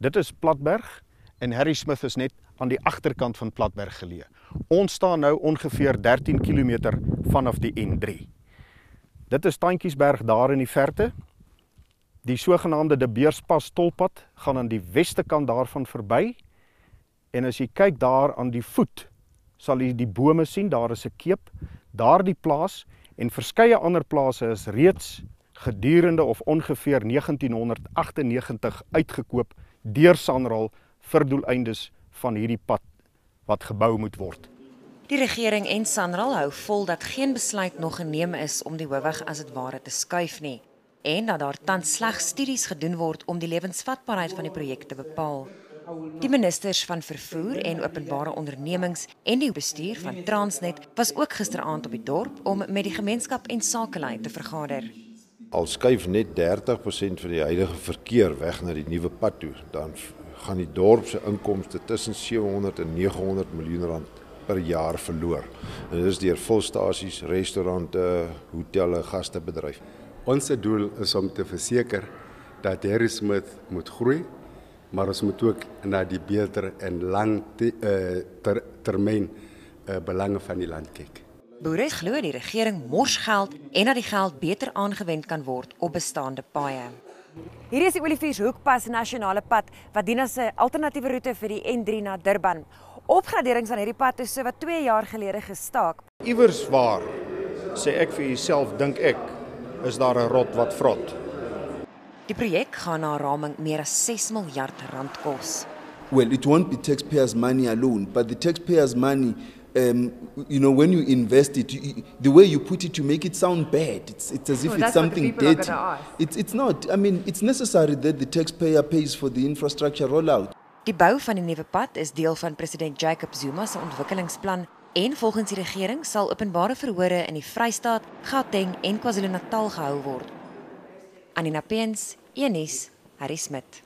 Dit is Platberg en Harry Smith is net aan die agterkant van Platberg geleë. Ons staan nou ongeveer 13 km vanaf die N3. Dit is Tantjiesberg daar in die verte. Die sogenaamde De Beerspas tolpad gaan aan die weste kant daarvan verby. En as jy kyk daar aan die voet, sal jy die bome sien, daar is 'n keep, daar die plaas en verskeie ander plase is reeds gedurende of ongeveer 1998 uitgekoop deur SANRAL vir doeleindes van hierdie pad wat gebou moet word. Die regering en SANRAL hou vol dat geen besluit nog geneem is om die hoofweg as dit ware te skuif nie en dat daar tans slegs studies gedoen word om die lewensvatbaarheid van die projek te bepaal. Die ministers van vervoer en openbare ondernemings en die bestuur van Transnet was ook gisteraand op die dorp om met die gemeenskap en sakelei te vergader. Al skuif net 30% van die huidige verkeer weg na die nuwe pad toe, dan gaan die dorp se inkomste tussen 700 en 900 miljoen rand per jaar verloor. En dit is deur volstasies, restaurante, hotelle, gastebedryf. Ons doel is om te verseker dat Harry Smith moet groei, maar ons moet ook na die beter en lang termyn belange van die land kyk. Boere glo die regering mors geld en dat die geld beter aangewend kan word op bestaande paaie. Hier is die Olifiershoekpas nasionale pad wat dien as 'n alternatiewe roete vir die N3 na Durban. Opgraderings aan hierdie pad is so wat 2 jaar gelede gestaak. Iewers waar, sê ek vir jouself, dink ek, is daar 'n rot wat vrot. Die projek gaan na raming meer as 6 miljard rand kos. Well, it won't be taxpayers' money alone, but the taxpayers' money, when you invest it, the way you put it, you make it sound bad. It's as if it's something dirty. It's not. I mean, it's necessary that the taxpayer pays for the infrastructure rollout. Die bou van die nuwe pad is deel van president Jacob Zuma se ontwikkelingsplan en volgens die regering sal openbare verhore in die Vrystaat, Gauteng en KwaZulu-Natal gehou word. Anina Peens, Eunice, Harry Smith.